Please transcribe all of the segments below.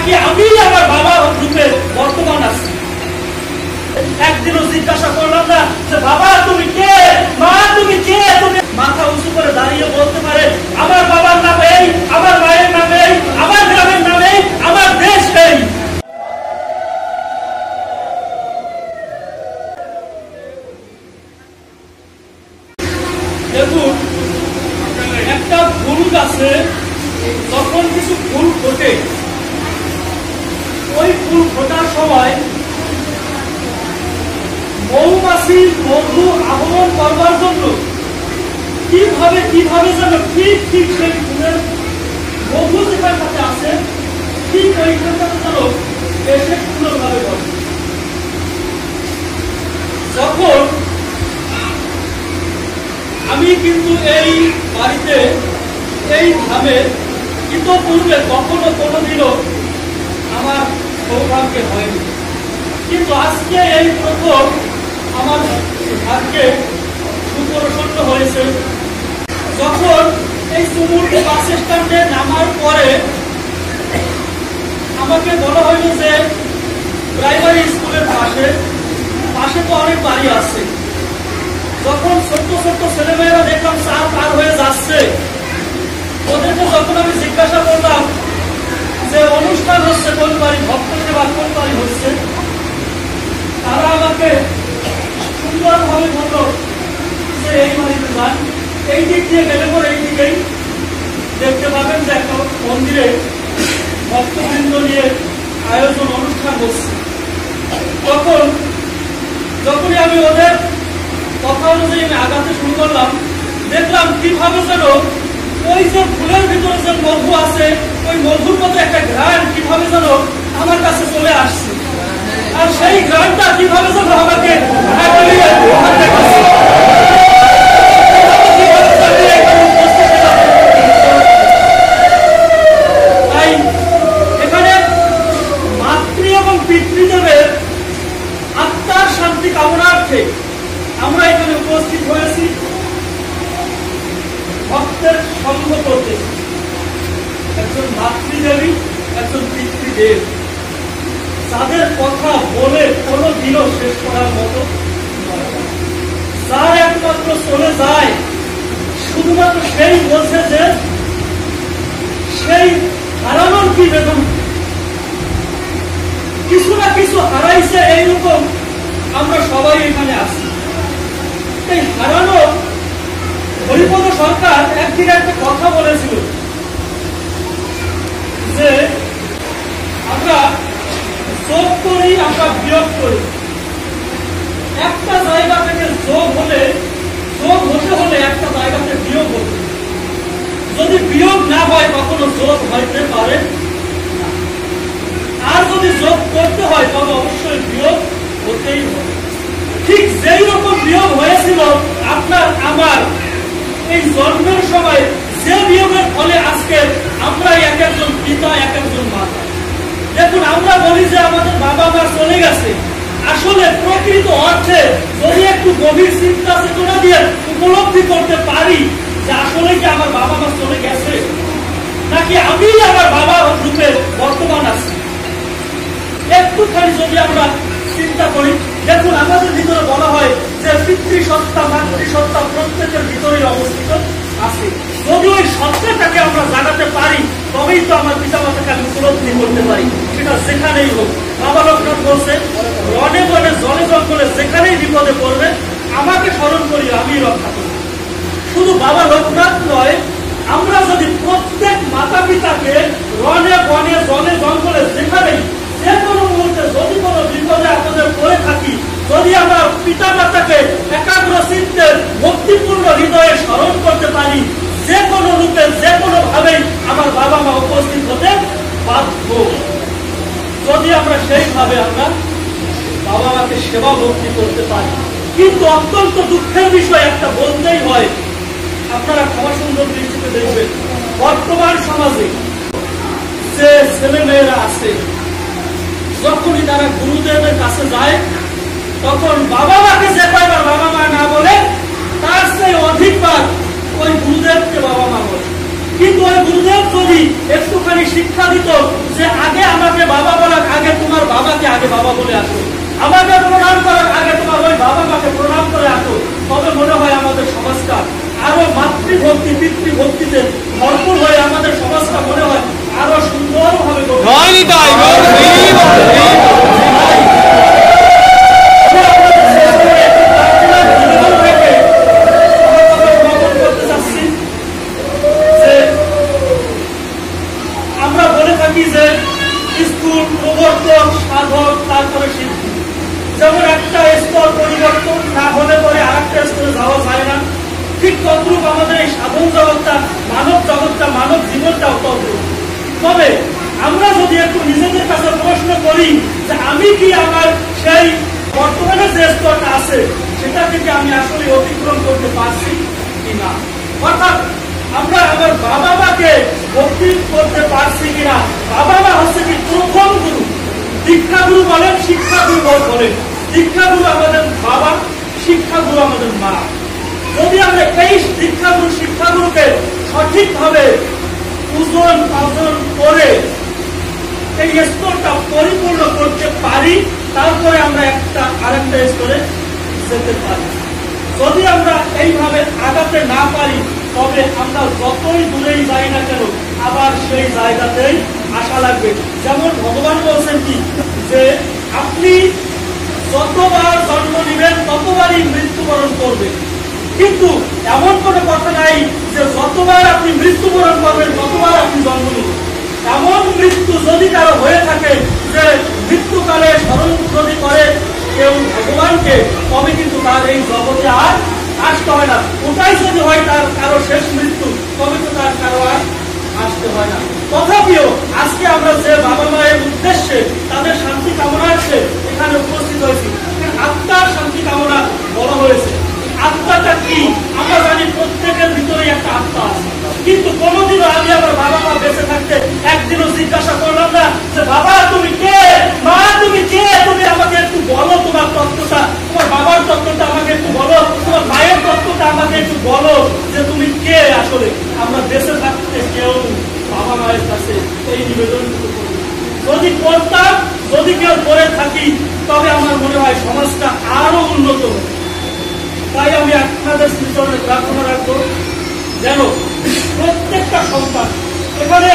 নাকি আমি আমার বাবার রূপে বর্তমান আছি। একদিনও জিজ্ঞাসা করলাম না যে বাবা তুমি কে, মা তুমি কে। তুমি মাথা উঁচু করে দাঁড়িয়ে বলতে পারে আমার বাবার নাম এই, আমার মায়ের নাম এই, আমার গ্রামের নাম এই, আমার দেশ এই। দেখুন, একটা ফুল গাছে যখন কিছু ফুল ফোটে, ওই ফুল ফোটার সময় মৌমাছি মধু আহরণ করবার জন্য কিভাবে যেন ঠিক সেই ফুলের মধু যেখানটাতে আছে ঠিক ওইখানটাতে যেন এসে সুন্দরভাবে করে। যখন আমি কিন্তু এই বাড়িতে এই ধামে ইতপূর্বে কখনো কোনোদিনও আমার সৌভাগ্য হয়নি, কিন্তু আজকে এই প্রথম আমার ভাগ্যে সুপ্রসন্ন হয়েছে। যখন এই চুমুরটি বাস স্ট্যান্ডে নামার পরে আমাকে বলা হইল যে প্রাইমারি স্কুলের পাশে তো অনেক বাড়ি আছে। যখন ছোট্ট ছোট্ট ছেলেমেয়েরা দেখলাম চার পার হয়ে যাচ্ছে, ওদেরকে যখন আমি জিজ্ঞাসা করলাম যে অনুষ্ঠান হচ্ছে কোন বাড়ি, ভক্ত সেবা কোন বাড়ি হচ্ছে, তারা আমাকে সুন্দরভাবে বলল যে এই বাড়িতে যান, এই দিক দিয়ে গেলে পরে এই দিকেই দেখতে পাবেন যে একটা মন্দিরে ভক্তবৃন্দ নিয়ে আয়োজন অনুষ্ঠান হচ্ছে। যখনই আমি ওদের কথা অনুযায়ী আমি আগাতে শুরু করলাম, দেখলাম কিভাবে যেন ওই যে ফুলের ভিতরে যে মধু আছে, ওই মধুর মতো একটা ঘ্রাণ কিভাবে যেন আমার কাছে চলে আসছে, আর সেই ঘ্রাণটা কিভাবে যেন আমাকে তাই এখানে মাতৃ এবং পিতৃদেবের আত্মার শান্তি কামনার্থে আমরা এখানে উপস্থিত হয়েছি, ভক্তের সঙ্গ করতেছি। একজন মাতৃদেবী, একজন পিতৃদেব, যাদের কথা বলে কোনো দিনও শেষ করার মতো, যার একমাত্র চলে যায় শুধুমাত্র সেই বোঝে যে সেই হারানোর কি বেদনা, কিছু না কিছু হারাইছে, এইরকম আমরা সবাই এখানে আছি। এই হারানো হরিপদ সরকার একদিন একটা কথা বলেছিল যে আমরা যোগ করি, আমরা বিয়োগ করি। একটা জায়গা থেকে যোগ হতে হলে একটা জায়গাতে বিয়োগ হতে, যদি বিয়োগ না হয় কখনো যোগ হইতে পারে, আর যদি যোগ করতে হয় তবে অবশ্যই বিয়োগ হতেই হবে। ঠিক যেই রকম বিয়োগ হয়েছিল আপনার আমার এই জন্মের সময়, যে বিয়োগের ফলে আজকে আমরা এক একজন পিতা, এক একজন মাতা। দেখুন, আমরা বলি যে আমাদের বাবা মা চলে গেছে, আসলে প্রকৃত অর্থে যদি একটু গভীর চিন্তা চেতনা দিয়ে উপলব্ধি করতে পারি যে আসলে কি আমার বাবা মা চলে গেছে, নাকি আমি আমার বাবার রূপে বর্তমান আছি, একটুখানি যদি আমরা চিন্তা করি। দেখুন, আমাদের ভিতরে বলা হয় যে পিতৃসত্তা মাতৃসত্তা প্রত্যেকের ভিতরেই অবস্থিত আছে। যদি ওই সত্তাটাকে আমরা জানাতে পারি তবেই তো আমার পিতা মাতাকে আমি উপলব্ধি করতে পারি, সেটা যেখানেই হোক। বাবা লোকনাথ বলছে রণে বনে জলে জঙ্গলে যেখানেই বিপদে পড়বে আমাকে স্মরণ করি, আমি রক্ষা করব। শুধু বাবা লোকনাথ নয়, আমরা যদি প্রত্যেক মাতা পিতাকে রণে বনে জলে জঙ্গলে যেখানেই যে কোনো মুহূর্তে যদি কোনো বিপদে আপনাদের পড়ে থাকি, যদি আমরা পিতা মাতাকে একাগ্র চিত্তে ভক্তিপূর্ণ হৃদয়ে স্মরণ করতে পারি, যে কোনো রূপে যে কোনো ভাবেই আমার বাবা মা উপস্থিত হতে বাধ্য। যদি আমরা সেইভাবে আমরা বাবা মাকে সেবা ভক্তি করতে পারি। কিন্তু অত্যন্ত দুঃখের বিষয় একটা বলতেই হয়, আপনারা ক্ষমা সুন্দর দৃষ্টিতে দেখবেন, বর্তমান সমাজে যে ছেলে মেয়েরা আছে, যখনই তারা গুরুদেবের কাছে যায় তখন বাবা মাকে যে কয়বার বাবা মা না বলে তার চেয়ে অধিকবার ওই গুরুদেবকে বাবা মা বলে। কিন্তু ওই গুরুদেব যদি একটুখানি শিক্ষা দিত যে আগে আমাকে মাতৃভক্তি পিতৃভক্তিতে ভরপুর হয়ে আমাদের সমাজটা মনে হয় আরো সুন্দরভাবে আমরা বলে থাকি যে স্কুল প্রবর্তক সাধক তারপরে সিদ্ধি, যেমন একটা স্তর পরিবর্তন না হলে পরে আর একটা স্তরে যাওয়া যায় না, ঠিক তদ্রুপ আমাদের এই সাধন জগৎটা মানব জীবনটাও তদ্রুপ। তবে আমরা যদি একটু নিজেদের কাছে প্রশ্ন করি যে আমি কি আমার সেই বর্তমানে যে স্তরটা আছে সেটা থেকে আমি আসলে অতিক্রম করতে পারছি কিনা, অর্থাৎ আমরা আমার বাবা মাকে ভক্তি করতে পারছি কিনা। বাবা মা হচ্ছে কি প্রথম গুরু, দীক্ষাগুরু বলেন, শিক্ষাগুরু বলেন। দীক্ষাগুরু আমাদের বাবা, শিক্ষাগুরু আমাদের মা। যদি আমরা এই দীক্ষাগুরু শিক্ষাগুরুকে সঠিকভাবে পূজন পালন করে এই স্তরটা পরিপূর্ণ করতে পারি, তারপরে আমরা আরেকটা স্তরে যেতে পারি। যদি আমরা এইভাবে আগাতে না পারি তবে আমরা যতই দূরেই যাই না কেন আবার সেই জায়গাতেই আসা লাগবে। যেমন ভগবান বলছেন কি যে আপনি যতবার জন্ম নেবেন ততবারই মৃত্যুবরণ করবেন, কিন্তু এমন কোনো কথা নাই যে যতবার আপনি মৃত্যুবরণ করবেন ততবার আপনি জন্ম নেবেন। এমন মৃত্যু যদি কারো হয়ে থাকে যে মৃত্যুকালে স্মরণ যদি করে কেউ ভগবানকে, তবে কিন্তু তার এই জগতে আর আসতে হয় না। ওটাই যদি হয় তার কারো শেষ মৃত্যু, তবে তো তার কারো আর আসতে হয় না। তথাপিও আজকে আমরা যে বাবা মায়ের উদ্দেশ্যে তাদের শান্তি কামনার্থে এখানে উপস্থিত হয়েছি, আত্মার শান্তি কামনা বলা হয়েছে। আত্মাটা কি আমরা জানি, প্রত্যেকের ভিতরে একটা আত্মা আছে, কিন্তু কোনোদিনও আমি আমার বাবা মা বেঁচে থাকতে একদিনও জিজ্ঞাসা করলাম না যে বাবা তুমি কে, মা তুমি কে, তুমি আমাকে একটু বলো তোমার তত্ত্বটা, তোমার বাবার তত্ত্বটা আমাকে একটু বলো, তোমার মায়ের তত্ত্বটা আমাকে একটু বলো যে তুমি কে। আসলে আমরা বেঁচে থাকতে কেউ বাবা মায়ের কাছে এই নিবেদন যদি করতাম, যদি কেউ করে থাকি, তবে আমার মনে হয় সমাজটা আরো উন্নত হবে। তাই আমি আপনাদের শ্রীচরণে প্রার্থনা রাখবো যেন প্রত্যেকটা সন্তান, এখানে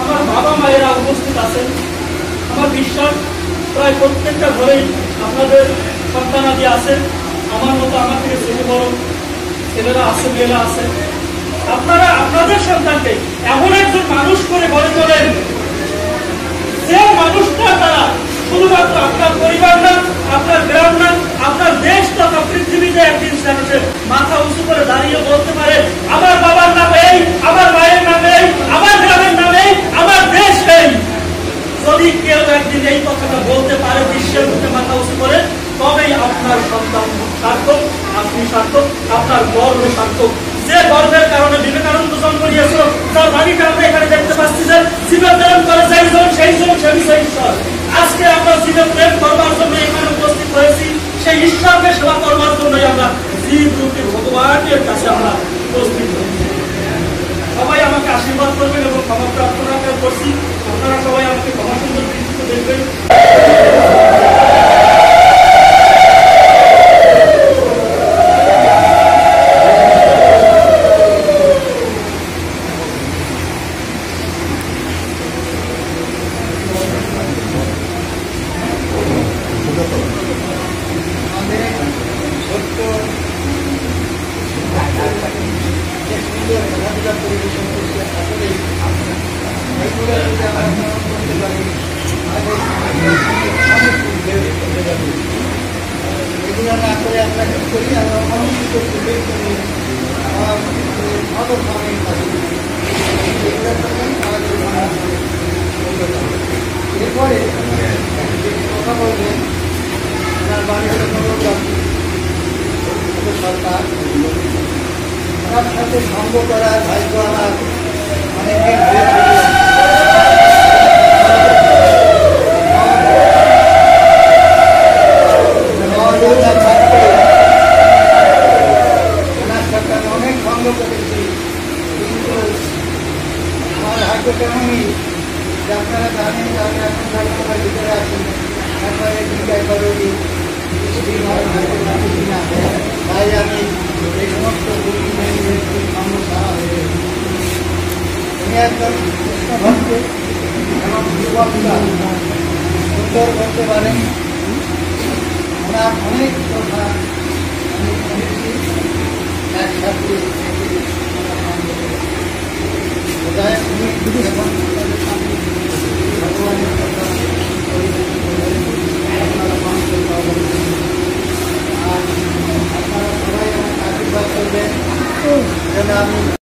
আমার বাবা মায়েরা উপস্থিত আছেন, আমার বিশ্বাস প্রায় প্রত্যেকটা ঘরেই আপনাদের সন্তানাদি আছে, আমার মতো আমার থেকে ছোট বড় ছেলেরা আছে, মেয়েরা আছে। আপনারা আপনাদের সন্তানকে এমন একজন মানুষ করে গড়ে তোলেন যে মানুষটা তারা শুধুমাত্র আপনার পরিবার না, আপনার গ্রাম না, আপনার দেশ তথা পৃথিবীতে একদিন সে মাথা উঁচু করে দাঁড়িয়ে বলতে পারে আমার বাবার নামে এই, আমার মায়ের নামে এই, আমার গ্রামের নামে এই, আমার দেশ এই। যদি কেউ একদিন এই কথাটা বলতে পারে বিশ্বের মুখে মাথা উঁচু করে, তবেই আপনার সন্তান সার্থক, আপনি সার্থক, আপনার গর্ব সার্থক। যে গর্বের কারণে বিবেকানন্দ জন্ম নিয়েছিল, যার বাড়িটা আমরা এখানে দেখতে পাচ্ছি যে জীবন প্রেম করে যাই জন সেই জন সে বিষয় ঈশ্বর। আজকে আমরা জীবন প্রেম করবার জন্য এখানে উপস্থিত হয়েছি, সেই ঈশ্বরকে সেবা করবার জন্যই আমরা জীব রূপী ভগবানের কাছে আমরা উপস্থিত হয়েছি। সবাই আমাকে আশীর্বাদ করবেন এবং ক্ষমা প্রার্থনা করছি, আপনারা সবাই আমাকে ক্ষমা সুন্দর দৃষ্টিতে দেখবেন। এরপরে কথা বলবেন সরকার, ওনার সাথে সঙ্গ করার ভাগ্য আমার অনেকদিন ওনার সাথে অনেক সঙ্গ করেছি, কিন্তু আমার ভাগ্য তেমনই যে আপনারা জানেন যে আমি এখন ঢাকা ভিতরে আছি, একবারে জিজ্ঞাসা করি তাই আমি এই সমস্ত একজন কৃষ্ণভক্ত এবং যুবকরা সুন্দর করতে পারেন। ওনার অনেক কথা আমি শুনেছি একসাথে বোধহয় উনি যখন